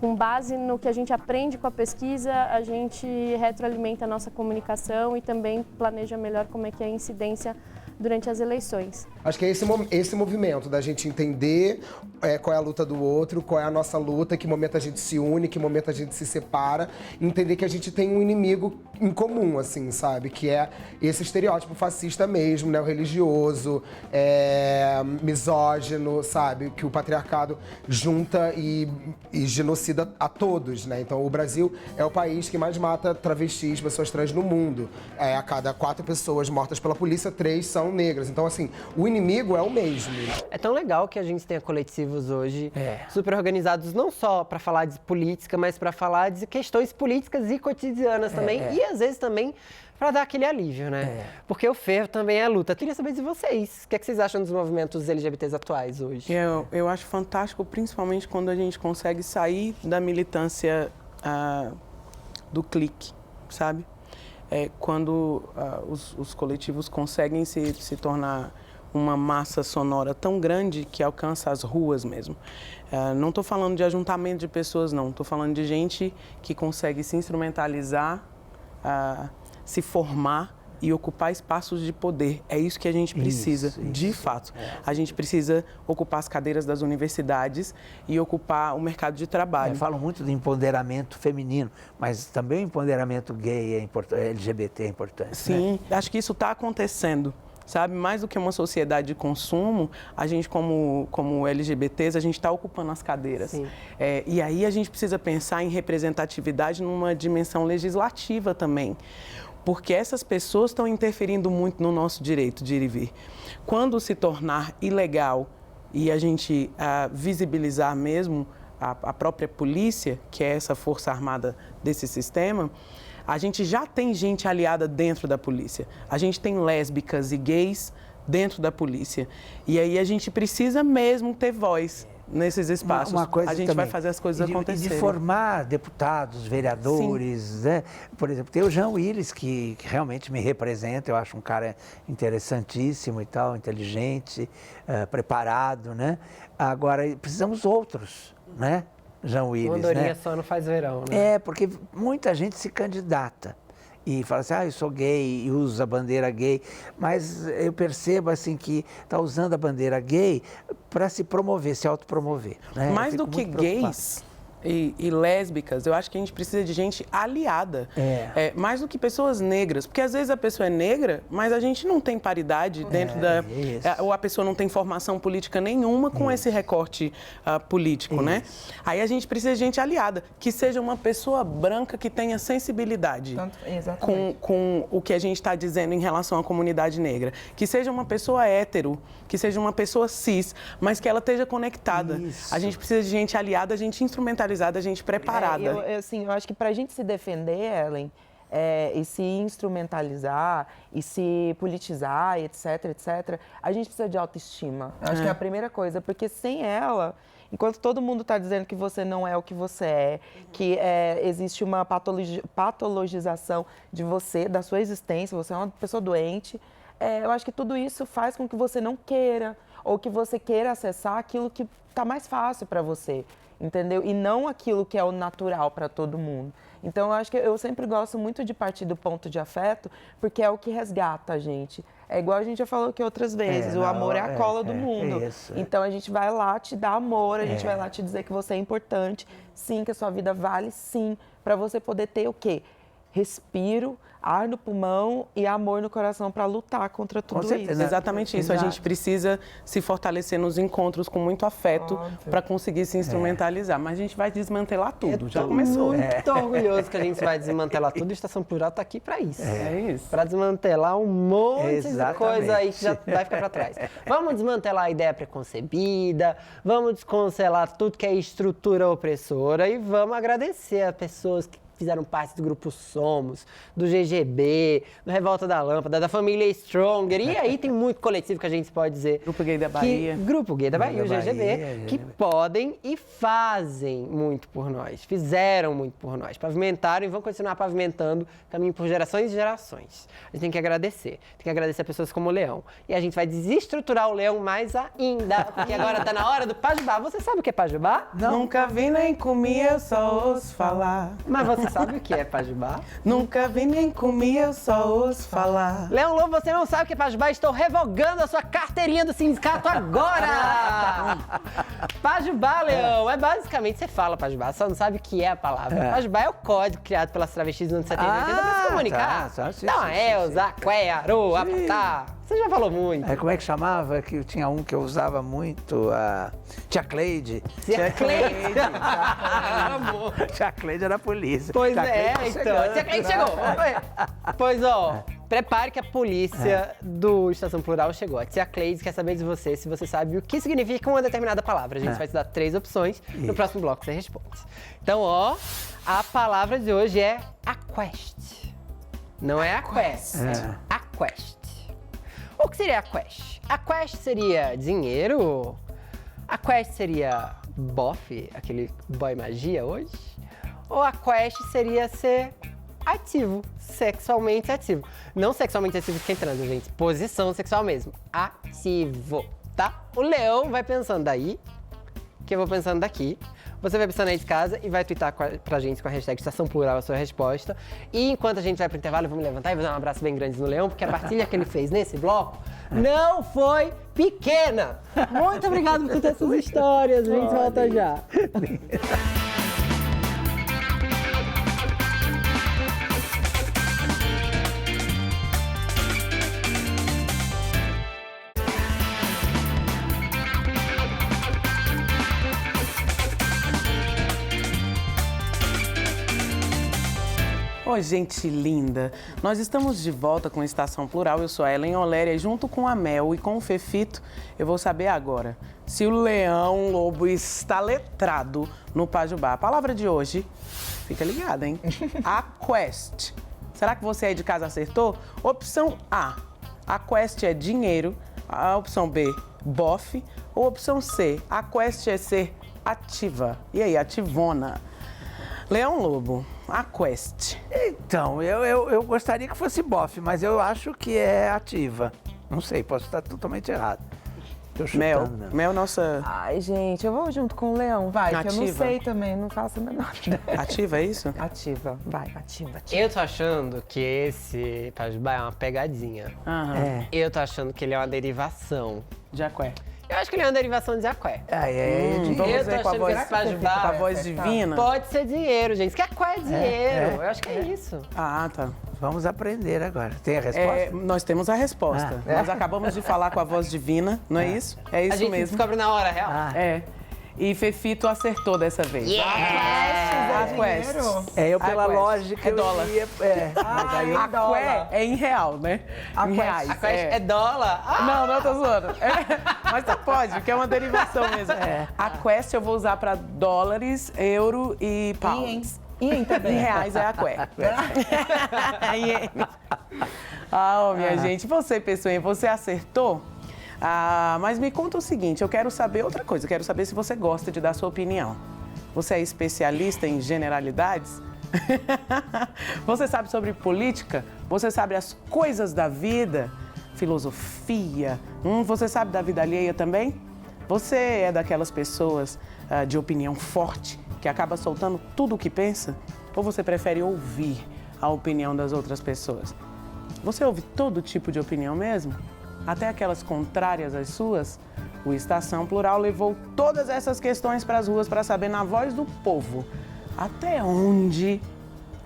com base no que a gente aprende com a pesquisa, a gente retroalimenta a nossa comunicação e também planeja melhor como é que é a incidência durante as eleições. Acho que é esse movimento da gente entender qual é a luta do outro, qual é a nossa luta, que momento a gente se une, que momento a gente se separa, entender que a gente tem um inimigo em comum, assim, sabe? Que é esse estereótipo fascista mesmo, né? O religioso, misógino, sabe? Que o patriarcado junta e genocida a todos, né? Então o Brasil é o país que mais mata travestis, pessoas trans no mundo. A cada 4 pessoas mortas pela polícia, 3 são negras. Então, assim, o inimigo é o mesmo. É tão legal que a gente tenha coletivos hoje super organizados, não só para falar de política, mas para falar de questões políticas e cotidianas também. E, às vezes, também para dar aquele alívio, né? Porque o fervo também é a luta. Eu queria saber de vocês. O que vocês acham dos movimentos LGBTs atuais hoje? Eu acho fantástico, principalmente quando a gente consegue sair da militância do clique, sabe? Quando os coletivos conseguem se tornar uma massa sonora tão grande que alcança as ruas mesmo. Não estou falando de ajuntamento de pessoas, não. Estou falando de gente que consegue se instrumentalizar, se formar e ocupar espaços de poder. É isso que a gente precisa, de fato. A gente precisa ocupar as cadeiras das universidades e ocupar o mercado de trabalho. Falam muito de empoderamento feminino, mas também o empoderamento gay é importante, LGBT é importante. Sim, acho que isso está acontecendo. Sabe, mais do que uma sociedade de consumo, a gente como LGBTs, a gente está ocupando as cadeiras. E aí a gente precisa pensar em representatividade numa dimensão legislativa também. Porque essas pessoas estão interferindo muito no nosso direito de ir e vir. Quando se tornar ilegal e a gente visibilizar mesmo a própria polícia, que é essa força armada desse sistema, a gente já tem gente aliada dentro da polícia. A gente tem lésbicas e gays dentro da polícia. E aí a gente precisa mesmo ter voz nesses espaços. Uma coisa a gente também, vai fazer as coisas acontecerem. De formar deputados, vereadores, né? Por exemplo, tem o Jean Willis, que realmente me representa, eu acho um cara interessantíssimo e tal, inteligente, preparado, né? Agora, precisamos outros, né? Jean Willis, uma andorinha, né? Só não faz verão, né? Porque muita gente se candidata e fala assim, eu sou gay e uso a bandeira gay, mas eu percebo assim que está usando a bandeira gay para se promover, se autopromover. Né? Mais do que gays, e lésbicas, eu acho que a gente precisa de gente aliada. Mais do que pessoas negras. Porque às vezes a pessoa é negra, mas a gente não tem paridade dentro da... ou a pessoa não tem formação política nenhuma com esse recorte político, né? Aí a gente precisa de gente aliada, que seja uma pessoa branca que tenha sensibilidade com o que a gente está dizendo em relação à comunidade negra. Que seja uma pessoa hétero, que seja uma pessoa cis, mas que ela esteja conectada. A gente precisa de gente aliada, gente instrumentalizada, gente preparada. Eu acho que para a gente se defender, Ellen, e se instrumentalizar, e se politizar, etc., a gente precisa de autoestima. Acho que é a primeira coisa, porque sem ela, enquanto todo mundo está dizendo que você não é o que você é, que existe uma patologização de você, da sua existência, você é uma pessoa doente, eu acho que tudo isso faz com que você não queira, ou que você queira acessar aquilo que está mais fácil para você, entendeu? E não aquilo que é o natural para todo mundo. Então, eu acho que eu sempre gosto muito de partir do ponto de afeto, porque é o que resgata a gente. É igual a gente já falou aqui outras vezes, o amor é a cola do mundo. Então, a gente vai lá te dar amor, a gente vai lá te dizer que você é importante, sim, que a sua vida vale, sim, para você poder ter o quê? Respiro, ar no pulmão e amor no coração para lutar contra tudo isso. Exatamente isso. A gente precisa se fortalecer nos encontros com muito afeto para conseguir se instrumentalizar. Mas a gente vai desmantelar tudo. Já começou. Muito orgulhoso que a gente vai desmantelar tudo. A Estação Plural está aqui para isso. Isso. Para desmantelar um monte de coisa aí que já vai ficar para trás. Vamos desmantelar a ideia preconcebida, vamos descancelar tudo que é estrutura opressora e vamos agradecer a pessoas que fizeram parte do Grupo Somos, do GGB, do Revolta da Lâmpada, da família Stronger. E aí tem muito coletivo que a gente pode dizer. Grupo Gay da Bahia. Grupo Gay da Bahia, o GGB, que podem e fazem muito por nós. Fizeram muito por nós. Pavimentaram e vão continuar pavimentando caminho por gerações e gerações. A gente tem que agradecer. Tem que agradecer a pessoas como o Leão. E a gente vai desestruturar o Leão mais ainda, porque agora está na hora do Pajubá. Você sabe o que é Pajubá? Não. Nunca vi nem comi, eu só ouço falar. Mas você sabe o que é Pajubá? Nunca vi nem comi, eu só ouço falar. Leão Lobo, você não sabe o que é Pajubá? Estou revogando a sua carteirinha do sindicato agora! Pajubá, Leão, é basicamente, você fala Pajubá, só não sabe o que é a palavra. Pajubá é o código criado pelas travestis dos anos 70 e 80 para se comunicar. Então, Elza, Aqué, Aru, Apatá. Você já falou muito. Como é que chamava? Que tinha um que eu usava muito, a Tia Cleide. Tia Cleide. Tia Cleide era a polícia. Pois então. Tia Cleide chegou. Pois, prepare que a polícia do Estação Plural chegou. A Tia Cleide quer saber de você, se você sabe o que significa uma determinada palavra. A gente vai te dar 3 opções. No próximo bloco você responde. Então, a palavra de hoje é aquest. Não é aquest. Aquest. O que seria aquest? Aquest seria dinheiro? Aquest seria bofe, aquele boy magia hoje? Ou aquest seria ser ativo, sexualmente ativo? Não sexualmente ativo de quem transa, gente. Posição sexual mesmo. Ativo, tá? O Leão vai pensando daí, que eu vou pensando daqui. Você vai pensando aí de casa e vai twittar pra gente com a hashtag Estação Plural a sua resposta. E enquanto a gente vai pro intervalo, eu vou me levantar e vou dar um abraço bem grande no Leão, porque a partilha que ele fez nesse bloco não foi pequena. Muito obrigado por ter essas histórias. A gente volta já. Oi, gente linda! Nós estamos de volta com Estação Plural. Eu sou a Ellen Oléria, junto com a Mel e com o Fefito. Eu vou saber agora se o Leão Lobo está letrado no Pajubá. A palavra de hoje, fica ligada, hein? Aquest. Será que você aí de casa acertou? Opção A, aquest é dinheiro. A opção B, bofe. Ou opção C, aquest é ser ativa. E aí, ativona? Leão Lobo, aquest. Então, eu gostaria que fosse bofe, mas eu acho que é ativa. Não sei, posso estar totalmente errado. Tô chutando. Mel, nossa... Ai, gente, eu vou junto com o Leão, vai, que eu não sei também, não faço a menor ideia. Ativa, é isso? Ativa, vai, ativa. Eu tô achando que esse Pajubá é uma pegadinha. Eu tô achando que ele é uma derivação. De aqué. Eu acho que ele é uma derivação de aqué. Vamos ver com a voz divina? Pode ser dinheiro, gente. Que aqué é dinheiro. Eu acho que é isso. Ah, tá. Vamos aprender agora. Tem a resposta? Nós temos a resposta. Nós acabamos de falar com a voz divina, não é isso? É isso a gente mesmo. descobre na hora, real. E Fefito acertou dessa vez. Yeah! Quest. Eu pela lógica, é dólar. A Quest é em real, né? Em reais. A Quest é dólar? Não, tô zoando. Mas tá, pode, porque é uma derivação mesmo. A Quest eu vou usar para dólares, euro e pounds. Em reais é a Quest. Minha gente, você, pessoinha, você acertou? Mas me conta o seguinte, eu quero saber outra coisa, eu quero saber se você gosta de dar sua opinião. Você é especialista em generalidades? Você sabe sobre política? Você sabe as coisas da vida? Filosofia? Você sabe da vida alheia também? Você é daquelas pessoas de opinião forte, que acaba soltando tudo o que pensa? Ou você prefere ouvir a opinião das outras pessoas? Você ouve todo tipo de opinião mesmo? Até aquelas contrárias às suas? O Estação Plural levou todas essas questões para as ruas para saber, na voz do povo, até onde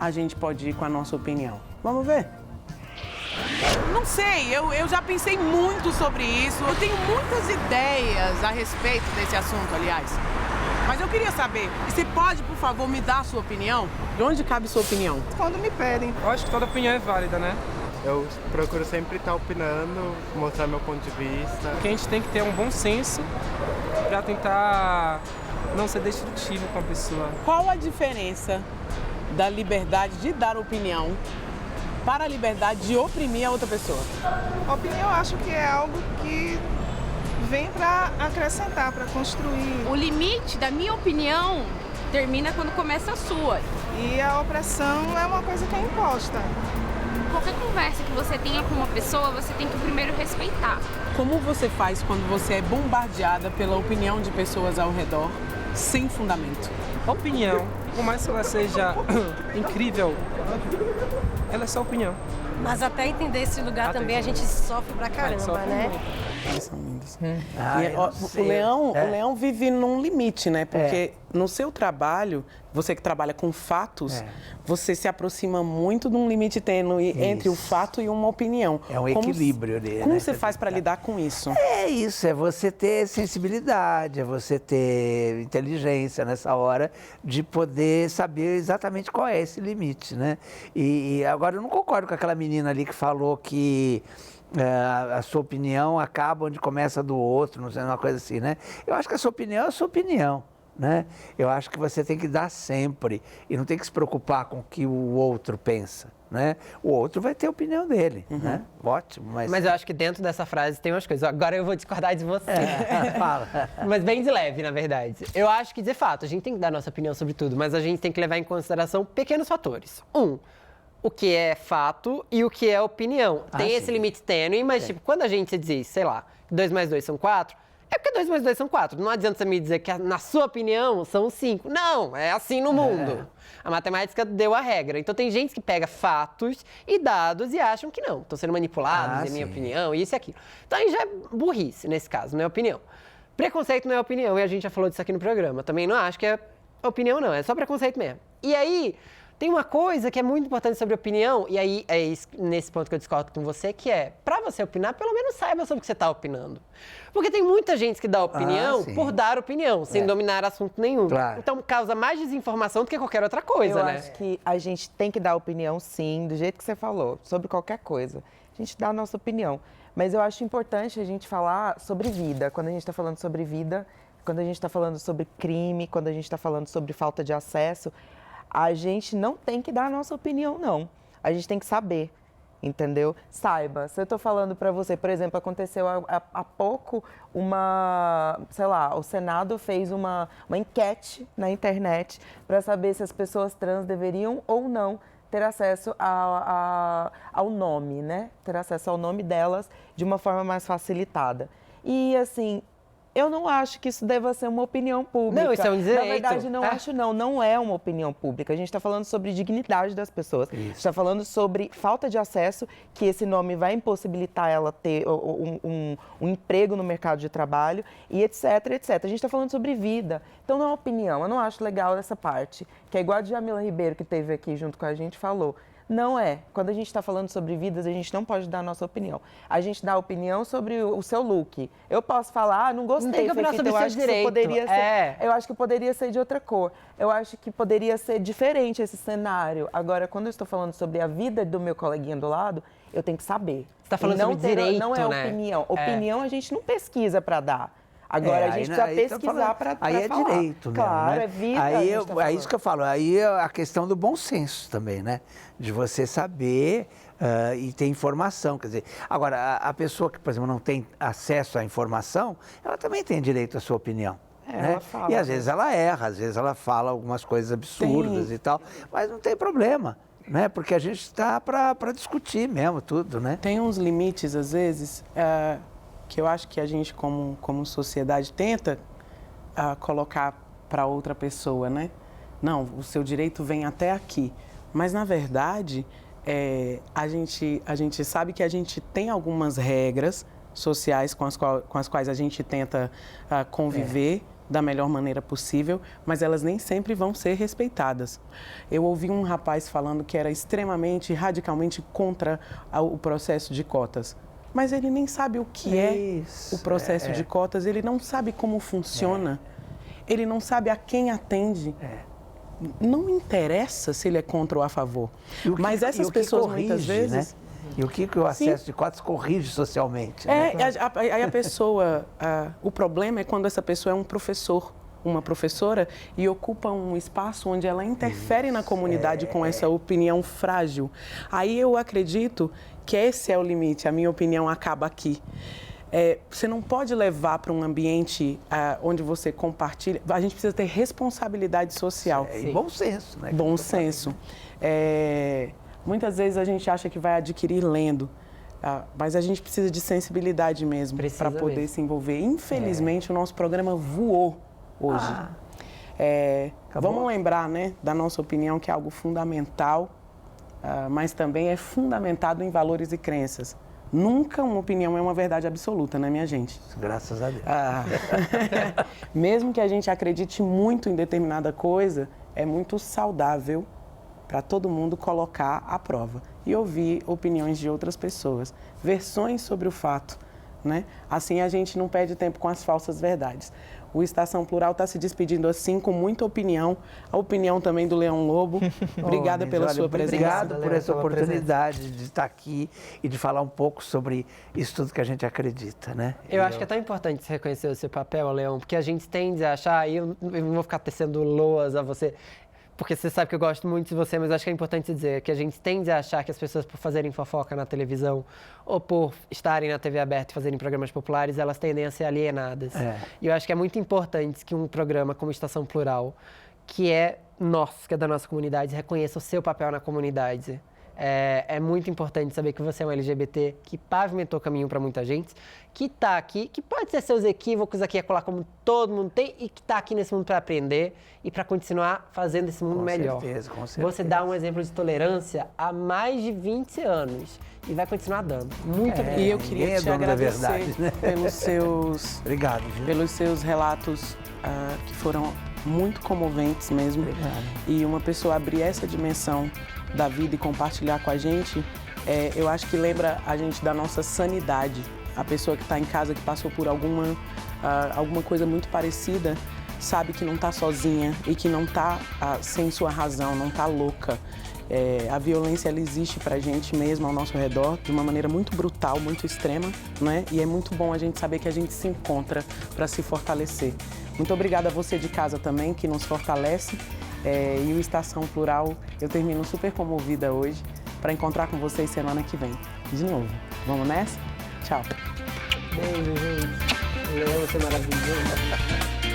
a gente pode ir com a nossa opinião. Vamos ver? Não sei, eu já pensei muito sobre isso. Eu tenho muitas ideias a respeito desse assunto, aliás. Mas eu queria saber, você pode, por favor, me dar a sua opinião? De onde cabe sua opinião? Quando me pedem. Eu acho que toda opinião é válida, né? Eu procuro sempre estar opinando, mostrar meu ponto de vista. Porque a gente tem que ter um bom senso para tentar não ser destrutivo com a pessoa. Qual a diferença da liberdade de dar opinião para a liberdade de oprimir a outra pessoa? A opinião eu acho que é algo que vem para acrescentar, para construir. O limite da minha opinião termina quando começa a sua. E a opressão é uma coisa que é imposta. Qualquer conversa que você tenha com uma pessoa, você tem que primeiro respeitar. Como você faz quando você é bombardeada pela opinião de pessoas ao redor, sem fundamento? Opinião, por mais que ela seja incrível, ela é só opinião. Mas até entender esse lugar também a gente sofre pra caramba, né? Eles são lindos. O Leão vive num limite, né? Porque no seu trabalho, você que trabalha com fatos, você se aproxima muito de um limite tênue entre o fato e uma opinião. É um equilíbrio dele. Como você faz para lidar com isso? É isso, é você ter sensibilidade, é você ter inteligência nessa hora de poder saber exatamente qual é esse limite, né? E agora eu não concordo com aquela menina ali que falou que a sua opinião acaba onde começa a do outro, não sei, uma coisa assim, né? Eu acho que a sua opinião é a sua opinião, né? Eu acho que você tem que dar sempre e não tem que se preocupar com o que o outro pensa, né? O outro vai ter a opinião dele, né? Ótimo, mas eu acho que dentro dessa frase tem umas coisas. Agora eu vou discordar de você. Fala. Mas bem de leve, na verdade. Eu acho que, de fato, a gente tem que dar nossa opinião sobre tudo, mas a gente tem que levar em consideração pequenos fatores. O que é fato e o que é opinião. Tem esse limite tênue, mas tipo, quando a gente diz, sei lá, 2 mais 2 são 4, é porque 2 mais 2 são 4. Não adianta você me dizer que na sua opinião são 5. Não, é assim no mundo. A matemática deu a regra. Então tem gente que pega fatos e dados e acham que não. Estão sendo manipulados, é minha opinião, isso e aquilo. Então aí já é burrice nesse caso, não é opinião. Preconceito não é opinião, e a gente já falou disso aqui no programa. Também não acho que é opinião, não, é só preconceito mesmo. E aí, tem uma coisa que é muito importante sobre opinião, e aí é nesse ponto que eu discordo com você, que é, pra você opinar, pelo menos saiba sobre o que você está opinando. Porque tem muita gente que dá opinião por dar opinião, sem dominar assunto nenhum. Claro. Então causa mais desinformação do que qualquer outra coisa, né? Eu acho que a gente tem que dar opinião, sim, do jeito que você falou, sobre qualquer coisa. A gente dá a nossa opinião. Mas eu acho importante a gente falar sobre vida. Quando a gente está falando sobre vida, quando a gente está falando sobre crime, quando a gente está falando sobre falta de acesso, a gente não tem que dar a nossa opinião, não. A gente tem que saber, entendeu? Saiba, se eu estou falando para você, por exemplo, aconteceu há pouco o Senado fez uma enquete na internet para saber se as pessoas trans deveriam ou não ter acesso ao nome, né? Ter acesso ao nome delas de uma forma mais facilitada. E, assim, Eu não acho que isso deva ser uma opinião pública. Não, isso é um direito. Na verdade, não é uma opinião pública. A gente está falando sobre dignidade das pessoas. A gente está falando sobre falta de acesso, que esse nome vai impossibilitar ela ter um emprego no mercado de trabalho e etc, etc. A gente está falando sobre vida. Então, não é uma opinião. Eu não acho legal essa parte, que é igual a Djamila Ribeiro, que esteve aqui junto com a gente, falou. Não é. Quando a gente está falando sobre vidas, a gente não pode dar a nossa opinião. A gente dá a opinião sobre o seu look. Eu posso falar, não gostei, não tem que opinar sobre eu acho direito. Que poderia ser, eu acho que poderia ser de outra cor. Eu acho que poderia ser diferente esse cenário. Agora, quando eu estou falando sobre a vida do meu coleguinha do lado, eu tenho que saber. Você está falando sobre direito, não é opinião. Opinião a gente não pesquisa para dar. Agora, a gente precisa pesquisar para falar. Aí é direito, claro, né? é vida. Aí é isso que eu falo. Aí é a questão do bom senso também, né? De você saber e ter informação. Quer dizer, agora, a pessoa que, por exemplo, não tem acesso à informação, ela também tem direito à sua opinião. Né? Ela fala, e às vezes ela erra, às vezes ela fala algumas coisas absurdas e tal, mas não tem problema. Né? Porque a gente está para discutir mesmo tudo, né? Tem uns limites, às vezes, que eu acho que a gente, como sociedade, tenta colocar para outra pessoa, né? Não, o seu direito vem até aqui. Mas, na verdade, a gente sabe que a gente tem algumas regras sociais com as quais a gente tenta conviver da melhor maneira possível, mas elas nem sempre vão ser respeitadas. Eu ouvi um rapaz falando que era extremamente, radicalmente contra o processo de cotas. Mas ele nem sabe o que é o processo de cotas, ele não sabe como funciona, ele não sabe a quem atende. Não interessa se ele é contra ou a favor. Mas essas pessoas, corrige, muitas vezes... Né? E o que o acesso de cotas corrige socialmente? Aí a pessoa... o problema é quando essa pessoa é um professor, uma professora, e ocupa um espaço onde ela interfere na comunidade com essa opinião frágil. Aí eu acredito que esse é o limite, a minha opinião acaba aqui. Você não pode levar para um ambiente onde você compartilha... A gente precisa ter responsabilidade social. E bom senso, né? Bom senso. Muitas vezes a gente acha que vai adquirir lendo, mas a gente precisa de sensibilidade mesmo para poder se envolver. Infelizmente, o nosso programa voou hoje. Vamos lembrar, né, da nossa opinião, que é algo fundamental, mas também é fundamentado em valores e crenças. Nunca uma opinião é uma verdade absoluta, né, minha gente? Graças a Deus. Mesmo que a gente acredite muito em determinada coisa, é muito saudável para todo mundo colocar à prova e ouvir opiniões de outras pessoas, versões sobre o fato, né? Assim a gente não perde tempo com as falsas verdades. O Estação Plural está se despedindo assim, com muita opinião, a opinião também do Leão Lobo. Obrigada pela sua presença. Obrigado por essa oportunidade de estar aqui e de falar um pouco sobre isso tudo que a gente acredita, né? Eu acho que é tão importante você reconhecer o seu papel, Leão, porque a gente tende a achar, e eu não vou ficar tecendo loas a você, porque você sabe que eu gosto muito de você, mas acho que é importante dizer que a gente tende a achar que as pessoas, por fazerem fofoca na televisão ou por estarem na TV aberta e fazerem programas populares, elas tendem a ser alienadas. E eu acho que é muito importante que um programa como Estação Plural, que é nosso, que é da nossa comunidade, reconheça o seu papel na comunidade. É muito importante saber que você é um LGBT que pavimentou caminho para muita gente, que está aqui, que pode ter seus equívocos aqui e acolá, como todo mundo tem, e que está aqui nesse mundo para aprender e para continuar fazendo esse mundo melhor. Com certeza. Você dá um exemplo de tolerância há mais de 20 anos e vai continuar dando. Muito obrigado. E eu queria te agradecer verdade, né? pelos seus, obrigado, pelos seus relatos que foram muito comoventes mesmo. Obrigado. E uma pessoa abrir essa dimensão da vida e compartilhar com a gente, eu acho que lembra a gente da nossa sanidade. A pessoa que está em casa, que passou por alguma coisa muito parecida, sabe que não está sozinha e que não está sem sua razão, não está louca. A violência, ela existe pra gente mesmo ao nosso redor de uma maneira muito brutal, muito extrema, né? E é muito bom a gente saber que a gente se encontra para se fortalecer. Muito obrigada a você de casa também, que nos fortalece. E o Estação Plural, eu termino super comovida hoje para encontrar com vocês semana que vem. De novo. Vamos nessa? Tchau. Beijo, gente. Leão, você é maravilhoso.